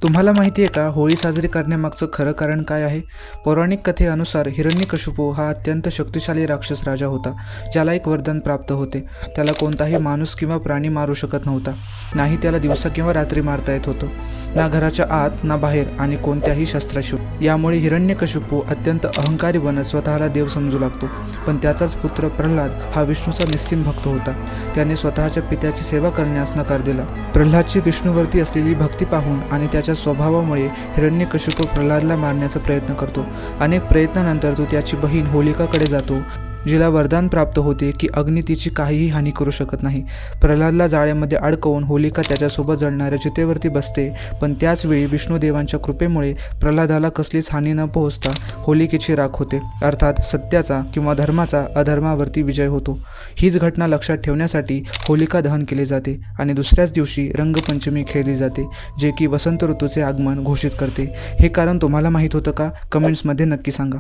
तुम्हाला माहिती आहे का, होळी साजरी करण्यामागचं खरं कारण काय आहे? पौराणिक कथेनुसार हिरण्यकशिपू हा अत्यंत शक्तिशाली राक्षस राजा होता, ज्याला एक वरदान प्राप्त होते. त्याला कोणताही माणूस किंवा प्राणी मारू शकत नव्हता. नाही त्याला दिवसा किंवा रात्री मारता येत होतं, ना घराच्या आत ना बाहेर, आणि कोणत्याही शस्त्राशिवाय. यामुळे हिरण्यकशिपू अत्यंत अहंकारी बनत स्वतःला देव समजू लागतो. पण त्याचाच पुत्र प्रल्हाद हा विष्णूचा निस्सीम भक्त होता. त्याने स्वतःच्या पित्याची सेवा करण्यास नकार दिला. प्रल्हादची विष्णूवरती असलेली भक्ती पाहून आणि त्याच्या स्वभावामुळे हिरण्यकशिपू प्रल्हादला मारण्याचा प्रयत्न करतो. अनेक प्रयत्नानंतर तो त्याची बहीण होलिकाकडे जातो, जिला वरदान प्राप्त होते की अग्नी तिची काहीही हानी करू शकत नाही. प्रल्हादला जाळ्यामध्ये अडकवून होलिका त्याच्यासोबत जळणाऱ्या चितेवरती बसते. पण त्याचवेळी विष्णुदेवांच्या कृपेमुळे प्रल्हादाला कसलीच हानी न पोहोचता होलिकेची राख होते. अर्थात सत्याचा किंवा धर्माचा अधर्मावरती विजय होतो. हीच घटना लक्षात ठेवण्यासाठी होलिका दहन केले जाते आणि दुसऱ्याच दिवशी रंगपंचमी खेळली जाते, जे की वसंत ऋतूचे आगमन घोषित करते. हे कारण तुम्हाला माहीत होतं का? कमेंट्समध्ये नक्की सांगा.